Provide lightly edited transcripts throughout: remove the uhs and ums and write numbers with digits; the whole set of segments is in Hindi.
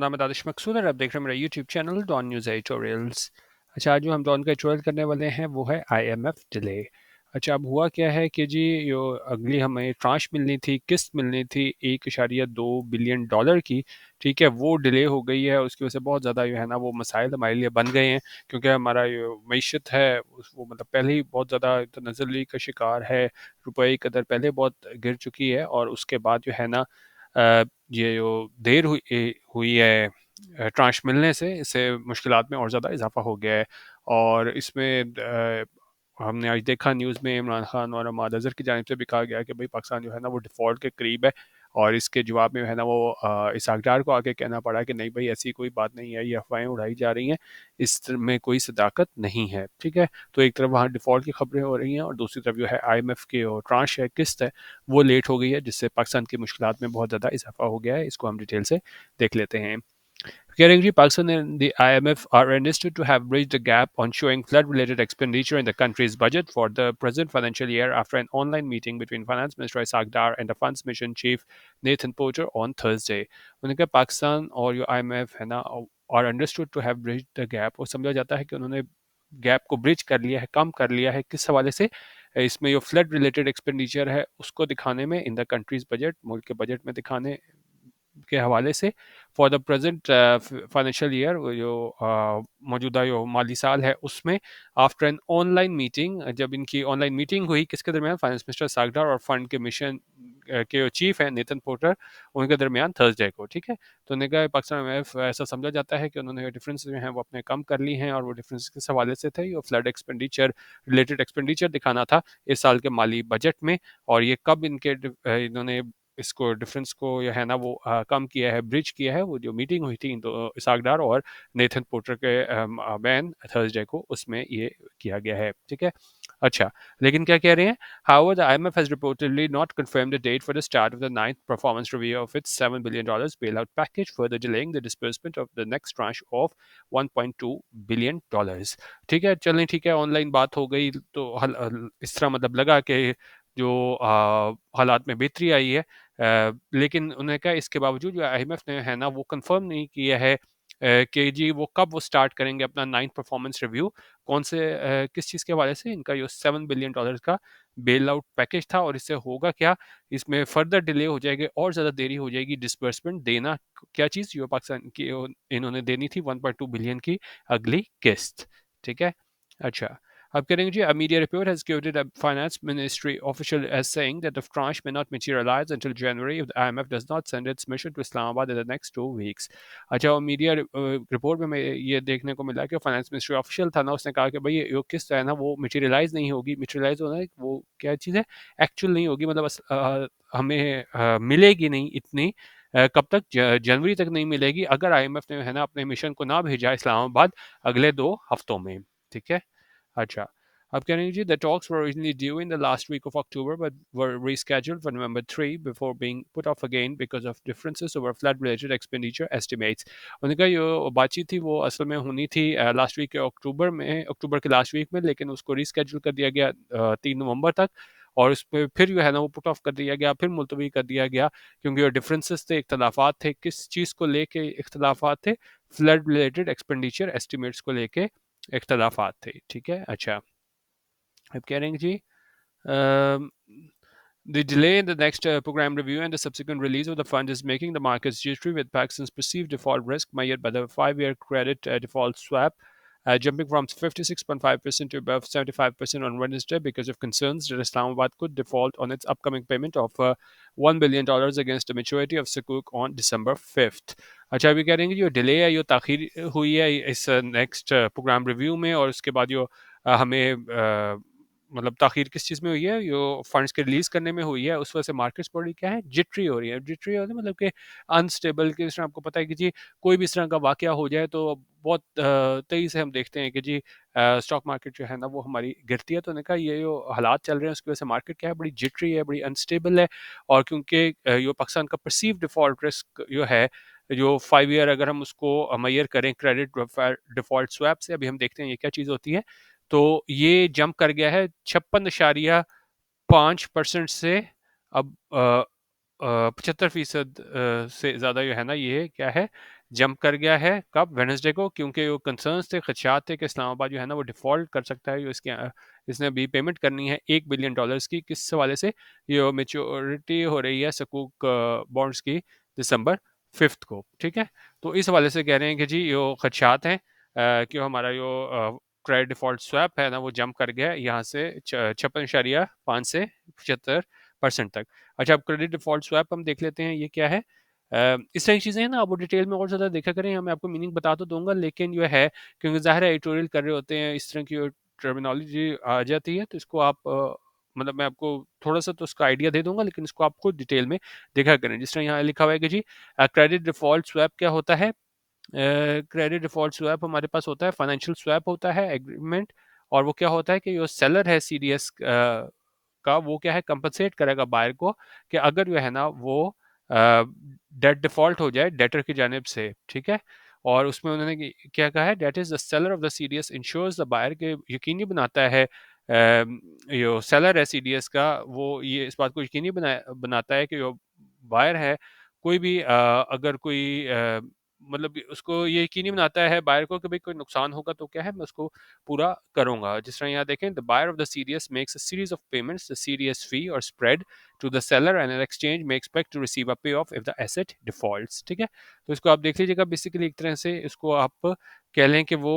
नाम है दानिश मकसूद और आप देख रहे हैं मेरा YouTube channel Dawn News editorials. अच्छा, आज जो हम डॉन का एडिटोरियल करने वाले हैं वो है आईएमएफ डिले। अच्छा, अब हुआ क्या है कि जी जो अगली हमें ट्रांश मिलनी थी, किस्त मिलनी थी 1.2 बिलियन डॉलर की, ठीक है, वो डिले हो गई है। उसकी वजह से बहुत ज़्यादा जो है ना वो मसाइल हमारे लिए बन गए हैं, क्योंकि हमारा जो मीशत है वो मतलब पहले ही बहुत ज़्यादा तनज़्ज़ुल का शिकार है। रुपये की कदर पहले बहुत गिर चुकी है और उसके बाद जो है ना ये जो देर हुई है ट्रांश मिलने से, इससे मुश्किलात में और ज़्यादा इजाफा हो गया है। और इसमें हमने आज देखा न्यूज़ में इमरान खान और अहमद अजहर की जानिब से भी कहा गया कि भाई पाकिस्तान जो है ना वो डिफ़ॉल्ट के करीब है। और इसके जवाब में है ना वो इसहाक डार को आके कहना पड़ा कि नहीं भाई ऐसी कोई बात नहीं है, ये अफवाहें उड़ाई जा रही हैं, में कोई सदाकत नहीं है। ठीक है, तो एक तरफ वहाँ डिफ़ॉल्ट की खबरें हो रही हैं और दूसरी तरफ जो है आईएमएफ के और ट्रांश है, किस्त है, वो लेट हो गई है, जिससे पाकिस्तान की मुश्किलात में बहुत ज़्यादा इजाफा हो गया है। इसको हम डिटेल से देख लेते हैं। Currently, Pakistan and the IMF are understood to have bridged the gap on showing flood-related expenditure in the country's budget for the present financial year after an online meeting between Finance Minister Isaac Dar and the Funds Mission Chief Nathan Porter on Thursday. उन्होंने कहा पाकिस्तान और जो IMF है ना और understood to have bridge the gap, और समझा जाता है कि उन्होंने गैप को ब्रिज कर लिया है, कम कर लिया है। किस हवाले से? इसमें जो फ्लड रिलेटेड एक्सपेंडिचर है उसको दिखाने में, इन द कंट्रीज बजट, मुल्क के बजट में दिखाने के हवाले से for the present financial year, जो मौजूदा जो माली साल है उसमें, आफ्टर एन ऑनलाइन मीटिंग, जब इनकी ऑनलाइन मीटिंग हुई किसके दरमियान, फाइनेंस मिनिस्टर सागदार और फंड के मिशन के जो चीफ हैं नेथन पोर्टर, उनके दरमियान थर्सडे को। ठीक है, तो उन्होंने कहा पाकिस्तान में ऐसा समझा जाता है कि उन्होंने डिफरेंस जो हैं वो अपने कम कर ली हैं, और वो डिफरेंस किस हवाले से थे, ये फ्लड एक्सपेंडिचर रिलेटेड एक्सपेंडिचर दिखाना था इस साल के माली बजट में। और ये कब इन्होंने इसको डिफरेंस को जो है ना वो कम किया है, ब्रिज किया है, वो जो मीटिंग हुई थी इसाक डार और नेथन पोर्टर के बैन थर्सडे को, उसमें ये किया गया है। ठीक है, अच्छा, लेकिन क्या कह रहे हैं? However, the IMF has reportedly not confirmed the date for the start of the ninth performance review of its $7 billion bailout package, further delaying the disbursement of the next tranche of $1.2 billion. ठीक है, चलें, ठीक है, ऑनलाइन बात हो गई तो इस तरह मतलब लगा कि जो हालात में बेहतरी आई है। लेकिन उन्होंने कहा इसके बावजूद जो आईएमएफ ने है ना वो कंफर्म नहीं किया है कि जी वो कब वो स्टार्ट करेंगे अपना नाइन्थ परफॉर्मेंस रिव्यू, कौन से किस चीज़ के हवाले से, इनका जो $7 बिलियन का बेल आउट पैकेज था, और इससे होगा क्या, इसमें फर्दर डिले हो जाएगी और ज़्यादा देरी हो जाएगी डिसबर्समेंट देना, क्या चीज़ जो पाकिस्तान की इन्होंने देनी थी 1.2 बिलियन की अगली किस्त। ठीक है, अच्छा, अब करेंगे जी, a media report has quoted a finance ministry official as saying that the tranche may not materialize until January if the IMF does not send its mission to Islamabad in the next 2 weeks. अच्छा, और मीडिया रिपोर्ट में ये देखने को मिला कि फाइनेंस मिनिस्ट्री ऑफिशियल था ना, उसने कहा कि भाई ये किस्त है ना वो मटेरियलाइज नहीं होगी। मटेरियलाइज होना है वो क्या चीज़ है, एक्चुअल नहीं होगी, मतलब हमें मिलेगी नहीं इतनी, कब तक, जनवरी तक नहीं मिलेगी अगर आईएमएफ ने है ना अपने मिशन को ना भेजा इस्लामाबाद अगले 2 हफ्तों में। ठीक है, अच्छा, अब कह रहे हैं जी, the talks were originally due in the last week of October but were rescheduled for November 3 before being put off again because of differences over flood-related expenditure estimates. उन्होंने कहा जो बातचीत थी वो असल में होनी थी लास्ट वीक के अक्टूबर के लास्ट वीक में, लेकिन उसको रिस्केड्यूल कर दिया गया 3 नवंबर तक, और उस पर फिर जो है ना वो पुट ऑफ कर दिया गया, फिर मुलतवी कर दिया गया, क्योंकि जो डिफरेंसेस थे, इख्तलाफात थे, किस चीज़ को लेके इख्तलाफात थे, फ्लड रिलेटेड एक्सपेंडिचर एस्टिमेट्स को लेके इख्तलाफात थे। ठीक है, अच्छा, अब कह रहे हैं जी, um, the delay in the next program review and the subsequent release of the fund is making the markets jittery, with Pakistan's perceived default risk measured by the 5-year credit default swap jumping from 56.5% to above 75% on Wednesday because of concerns that Islamabad could default on its upcoming payment of $1 billion against the maturity of Sukuk on December 5th. अच्छा, अभी कह रहे हैं कि जो डिले है, ये ताखीर हुई है इस नेक्स्ट प्रोग्राम रिव्यू में, और उसके बाद जो हमें मतलब ताखीर किस चीज़ में हुई है, जो फंड्स के रिलीज़ करने में हुई है, उस वजह से मार्केट्स बड़ी क्या है, जिटरी हो रही है। जिटरी हो रही है मतलब कि अनस्टेबल, कि इस तरह आपको पता है कि जी कोई भी इस तरह का वाक़या हो जाए तो बहुत तेज़ी से हम देखते हैं कि जी स्टॉक मार्केट जो है ना वो हमारी गिरती है। तो उन्होंने कहा ये जो हालात चल रहे हैं उसकी वजह से मार्केट क्या है, बड़ी जिटरी है, बड़ी अनस्टेबल है। और क्योंकि जो पाकिस्तान का परसीव्ड डिफ़ॉल्ट रिस्क जो है, जो 5 ईयर अगर हम उसको मेजर करें क्रेडिट डिफ़ॉल्ट स्वैप से, अभी हम देखते हैं ये क्या चीज़ होती है, तो ये जंप कर गया है 56.5% से अब 75% से ज़्यादा जो है ना ये क्या है, जंप कर गया है कब, वेडनेसडे को, क्योंकि वो कंसर्न्स थे, खदशात थे कि इस्लामाबाद जो है ना वो डिफ़ॉल्ट कर सकता है। इसने अभी पेमेंट करनी है $1 बिलियन की, किस हवाले से, ये मैच्योरिटी हो रही है सकूक बॉन्ड्स की December 5 को, ठीक है। तो इस हवाले से कह रहे हैं कि जी यो खदशात हैं कि हमारा जो क्रेडिट डिफ़ॉल्ट स्वैप है ना वो जंप कर गया है यहाँ से 56.5 से 75% तक। अच्छा, अब क्रेडिट डिफ़ॉल्ट स्वैप हम देख लेते हैं ये क्या है। इस तरह की चीज़ें हैं ना, आप वो डिटेल में और ज़्यादा देखा करें, मैं आपको मीनिंग बता तो दूंगा, लेकिन जो है क्योंकि ज़ाहिर है एडिटोरियल कर रहे होते हैं, इस तरह की टर्मिनोलॉजी आ जाती है, तो इसको आप मतलब मैं आपको थोड़ा सा तो उसका आइडिया दे दूंगा, लेकिन इसको आप खुद डिटेल में देखा करें। जिस तरह यहाँ लिखा हुआ है कि जी क्रेडिट डिफ़ॉल्ट स्वैप क्या होता है। क्रेडिट डिफ़ॉल्ट स्वैप हमारे पास होता है, फाइनेंशियल स्वैप होता है एग्रीमेंट, और वो क्या होता है कि जो सेलर है सीडीएस का, वो क्या है कंपनसेट करेगा बायर को कि अगर जो है ना वो डेट डिफ़ॉल्ट हो जाए डेटर की जानिब से, ठीक है। और उसमें उन्होंने क्या कहा है, that is the seller of the CDS insures the buyer, के यकीनी बनाता है जो सेलर है सीडीएस का, वो ये इस बात को यकीनी बनाता है कि जो बायर है कोई भी अगर कोई मतलब उसको ये यकीनी बनाता है बायर को कि भाई कोई नुकसान होगा तो क्या है मैं उसको पूरा करूंगा। जिस तरह यहाँ देखें, the buyer of the CDS makes a series of payments, the CDS fee और spread to the seller and in exchange में expect to receive a payoff if the asset defaults, ठीक है। तो इसको आप देख लीजिएगा, बेसिकली एक तरह से इसको आप कह लें कि वो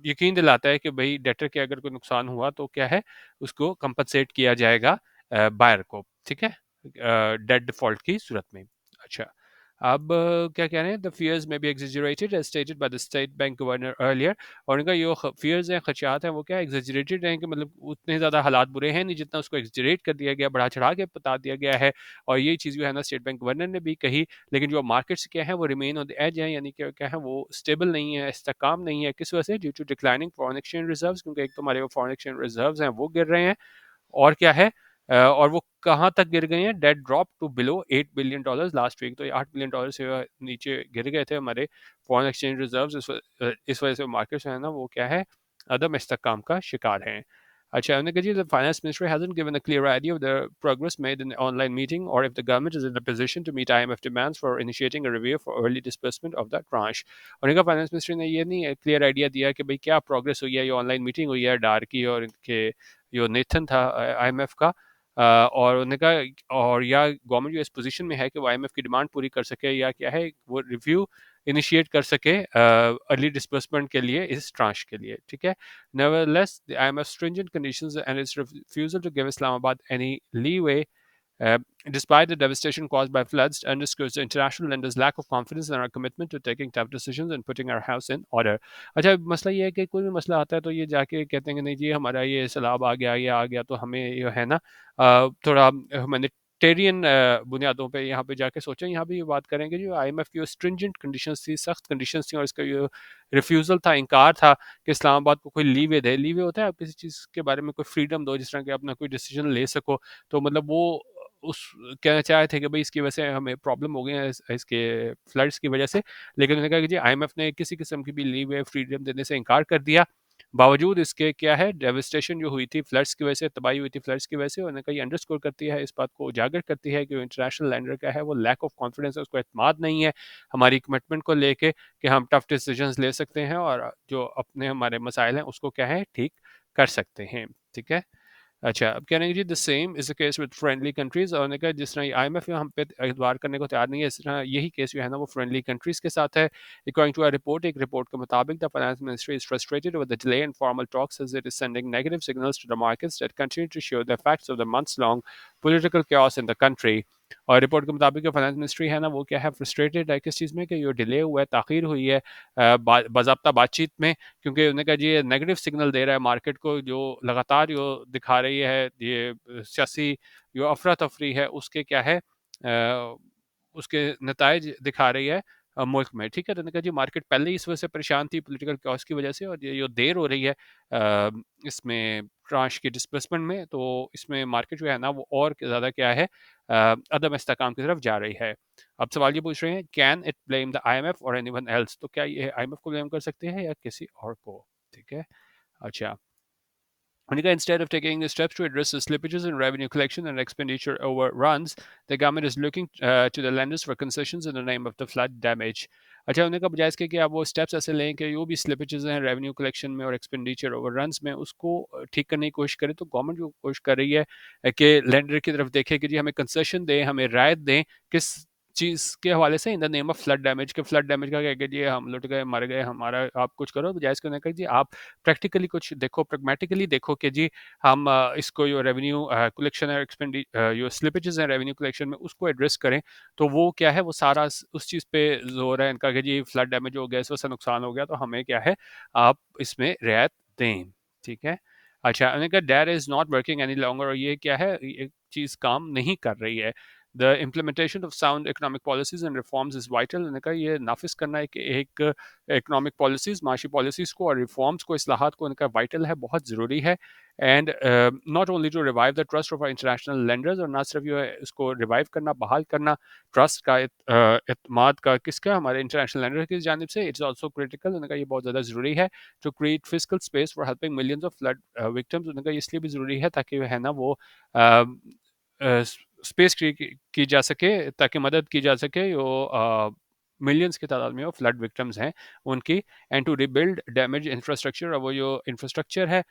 यकीन दिलाता है कि भाई डेटर के अगर कोई नुकसान हुआ तो क्या है उसको कंपनसेट किया जाएगा बायर को, ठीक है, डेट डिफॉल्ट की सूरत में। अच्छा, अब क्या कह रहे हैं, the fears may be exaggerated as stated by the State Bank governor earlier, और इनका जो फियर्स हैं, खदशात हैं, वो क्या एग्जेजरेटेड हैं कि मतलब उतने ज़्यादा हालात बुरे हैं नहीं जितना उसको एग्जेजरेट कर दिया गया, बढ़ा चढ़ा के बता दिया गया है। और ये चीज़ जो है ना स्टेट बैंक गवर्नर ने भी कही, लेकिन जो मार्केट्स क्या है वो रिमेन ऑन द एज है, यानी कि क्या है वो स्टेबल नहीं है, इस्तेकाम नहीं है। किस वजह से? Due to declining foreign exchange reserves, क्योंकि एक तो हमारे फॉरेन एक्सचेंज रिजर्व्स हैं वो गिर रहे हैं, और क्या है और वो कहाँ तक गिर गए हैं, that drop to below $8 billion last week, तो ये $8 बिलियन से नीचे गिर गए थे हमारे फॉरेन एक्सचेंज रिजर्व्स। इस वजह से मार्केट जो है ना वो क्या है, अदम इस्तेहकाम का शिकार हैं। अच्छा, उन्होंने कहा जी the finance ministry hasn't given a clear idea of the progress made in the online meeting or if the government is in a position to meet IMF demands for initiating a review for early disbursement of that tranche। और इनका फाइनेंस मिनिस्ट्री ने ये नहीं क्लियर आइडिया दिया कि भाई क्या प्रोग्रेस हुई है, ये ऑनलाइन मीटिंग हुई है डार की और इनके जो नेथन था आईएमएफ का, और उन्होंने कहा और या गवर्नमेंट जो इस पोजीशन में है कि वो आईएमएफ की डिमांड पूरी कर सके, या क्या है वो रिव्यू इनिशिएट कर सके अर्ली डिस्बर्समेंट के लिए, इस ट्रांश के लिए, ठीक है। Nevertheless the IMF stringent conditions and its refusal to give Islamabad any leeway uh, despite the devastation caused by floods, underscores the international lenders' lack of confidence in our commitment to taking tough decisions and putting our house in order। अच्छा, मसला ये है कि कोई भी मसला आता है तो ये जाके कहते हैं कि नहीं जी हमारा ये सैलाब आ गया, ये आ गया, तो हमें ये है ना थोड़ा ह्यूमैनिटेरियन बुनियादों पे यहाँ पे जाके सोचें। यहाँ पे ये बात करेंगे जो आईएमएफ की स्ट्रिंजेंट कंडीशंस थी, सख्त कंडीशंस थी, और इसका जो रिफ्यूज़ल था, इनकार था कि इस्लामाबाद को कोई लीवे दे। लीवे होता है आप किसी चीज़ के बारे में कोई फ्रीडम दो, जिस तरह कि अपना कोई डिसीजन ले सको, तो मतलब वो उस कहना चाहे थे कि भाई इसकी वजह से हमें प्रॉब्लम हो गई है इसके फ्लड्स की वजह से, लेकिन उन्होंने कहा कि जी आईएमएफ ने किसी किस्म की भी लीव है फ्रीडम देने से इनकार कर दिया। बावजूद इसके क्या है डेविस्टेशन जो हुई थी फ्लड्स की वजह से, तबाही हुई थी फ्लड्स की वजह से, उन्होंने कहा अंडरस्कोर करती है, इस बात को उजागर करती है कि इंटरनेशनल लैंडर का है वो लैक ऑफ कॉन्फिडेंस है, उसको एतमाद नहीं है हमारी कमिटमेंट को लेके कि हम टफ डिसीजंस ले सकते हैं और जो अपने हमारे मसाइल हैं उसको क्या है ठीक कर सकते हैं, ठीक है। अच्छा, अब कह रहे हैं जी the same is the case with friendly countries, और उन्होंने कहा जिस तरह आईएमएफ हम पे एतबार करने को तैयार नहीं है, इस तरह यही केस जो है ना वो फ्रेंडली कंट्रीज़ के साथ है। अकॉर्डिंग टू अ रिपोर्ट, एक रिपोर्ट के मुताबिक the finance ministry is frustrated with the delay in formal talks as it is sending negative signals to the markets that continue to show the effects of the months long political chaos in the country. और रिपोर्ट के मुताबिक फाइनेंस मिनिस्ट्री है ना वो क्या है फ्रस्ट्रेटेड है किस चीज़ में कि ये डिले हुआ है, ताख़ीर हुई है बाज़ाब्ता बातचीत में, क्योंकि उन्होंने कहा जी ये नेगेटिव सिग्नल दे रहा है मार्केट को, जो लगातार जो दिखा रही है ये सियासी जो अफरा तफरी है उसके क्या है उसके नताइज दिखा रही है मुल्क में, ठीक है। तो उन्होंने कहा जी मार्केट पहले ही इस वजह से परेशान थी पॉलिटिकल कॉज की वजह से, और ये जो देर हो रही है इसमें ट्रांश की डिस्बर्समेंट में, तो इसमें मार्केट जो है ना वो और ज़्यादा क्या है अदम इस्तेहकाम की तरफ जा रही है। अब सवाल ये पूछ रहे हैं, can it blame the IMF और एनीवन एल्स, तो क्या ये आईएमएफ को ब्लेम कर सकते हैं या किसी और को, ठीक है। अच्छा, Monica, instead of taking the steps to address the slippages in revenue collection and expenditure overruns, the government is looking to the lenders for concessions in the name of the flood damage. अच्छा उन्होंने कहा बजाय इसके कि आप वो स्टेप्स ऐसे लें कि जो भी स्लिपेजेस हैं रेवेन्यू कलेक्शन में और एक्सपेंडिचर ओवररन्स में उसको ठीक करने की कोशिश करे, तो गवर्नमेंट जो कोशिश कर रही है कि लेंडर की तरफ देखे कि जी हमें कंसेशन दें, हमें रायत दें, किस चीज़ के हवाले से, in the name of flood damage के फ्लड डैमेज का कह के जी हम लुट गए, मर गए, हमारा आप कुछ करो, बजाय इसके उन्होंने कहा जी आप प्रैक्टिकली कुछ देखो, प्रैग्मेटिकली देखो कि जी हम इसको जो रेवेन्यू कलेक्शन है एक्सपेंडि जो स्लिपेजेस हैं रेवेन्यू कलेक्शन में उसको एड्रेस करें। तो वो क्या है, वो सारा उस चीज़ पे जोर है इनका कि जी फ्लड डैमेज हो गया, इस वजह से नुकसान हो गया, तो हमें क्या है आप इसमें रियायत दें। ठीक है। अच्छा उन्होंने कहा that is not working any longer, और ये क्या है, ये चीज़ काम नहीं कर रही है। The implementation of sound economic policies and reforms is vital. उन्होंने कहा ये नाफिज करना है कि एक इकोनॉमिक पॉलिसीज, माशी पॉलिसीज को और रिफॉर्म्स को, इस्लाहात को उनका वाइटल है, बहुत ज़रूरी है। And not only to revive the trust of our international lenders, और ना सिर्फ जो है इसको रिवाइव करना, बहाल करना ट्रस्ट का, इत्माद का, किसका, हमारे इंटरनेशनल लेंडर की जानिब से। इट्स ऑल्सो क्रिटिकल, उन्होंने कहा ये बहुत ज़्यादा ज़रूरी है to create physical space for helping millions of flood victims. उन्होंने कहा इसलिए भी ज़रूरी है ताकि है ना वो स्पेस की जा सके, ताकि मदद की जा सके जो मिलियंस की तादाद में वो फ्लड विक्टिम्स हैं उनकी, and to rebuild damage infrastructure. और वो जो इंफ्रास्ट्रक्चर है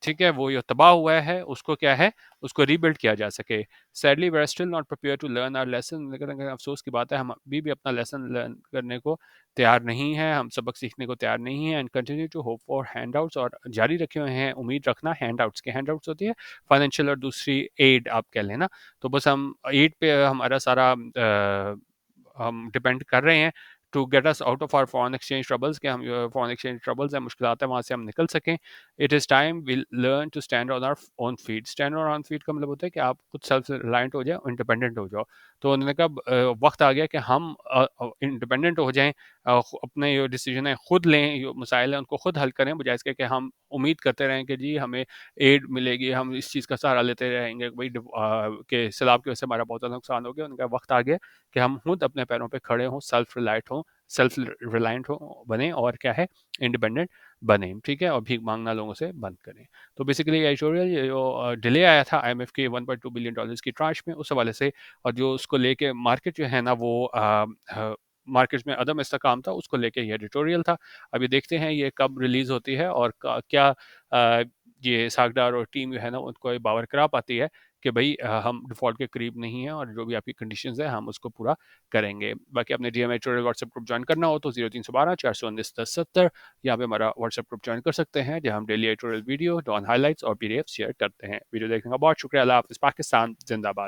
ठीक है, वो जो तबाह हुआ है उसको क्या है, उसको रीबिल्ड किया जा सके। Sadly we are still not prepare to learn our lesson, लेकिन अफसोस की बात है हम अभी भी अपना लेसन लर्न करने को तैयार नहीं है, हम सबक सीखने को तैयार नहीं है। And continue to hope for handouts, और जारी रखे हुए हैं उम्मीद रखना हैंडआउट्स के। हैंडआउट्स होती है फाइनेंशियल और दूसरी एड आप कह लेना, तो बस हम एड पे हमारा सारा हम डिपेंड कर रहे हैं to get us out of our foreign exchange troubles, के हम फॉरेन एक्सचेंज ट्रबल्स हैं, मुश्किलात है, वहाँ से हम निकल सकें। It is time we learn to stand on our own feet. Stand on feet का मतलब होता है कि आप खुद सेल्फ रिलायंट हो जाए, इंडिपेंडेंट हो जाओ। तो उन्होंने कहा वक्त आ गया कि हम इंडिपेंडेंट हो जाएं, अपने जो डिसीजन है खुद लें, जो मसाइल हैं उनको खुद हल करें, बजाय इसके कि हम उम्मीद करते रहें कि जी हमें एड मिलेगी, हम इस चीज़ का सहारा लेते रहेंगे भाई कि सैलाब की वजह से हमारा बहुत ज़्यादा नुकसान हो गया। उनका वक्त आ गया कि हम खुद अपने पैरों पे खड़े हों, सेल्फ रिलायंट हो बने, और क्या है इंडिपेंडेंट बने। ठीक है, और भीख मांगना लोगों से बंद करें। तो बेसिकली एडिटोरियल ये जो डिले आया था आईएमएफ के 1.2 बिलियन डॉलर्स की ट्रांच में, उस हवाले से, और जो उसको लेके मार्केट जो है ना वो मार्केट में अदम इस्तेकाम था, उसको लेके ये एडिटोरियल था। अभी देखते हैं ये कब रिलीज होती है और क्या ये सागदार और टीम जो है ना उनको ये बावर करा पाती है कि भाई हम डिफ़ॉल्ट के करीब नहीं हैं, और जो भी आपकी कंडीशंस है हम उसको पूरा करेंगे। बाकी अपने DM editorial WhatsApp group join करना हो तो 0312 419 1070 यहाँ पे हमारा व्हाट्सएप ग्रुप ज्वाइन कर सकते हैं, जहाँ हम daily editorial video, Dawn highlights और पीडीएफ शेयर करते हैं। वीडियो देखने का बहुत शुक्रिया। अल्लाह हाफ़िज़। पाकिस्तान जिंदाबाद।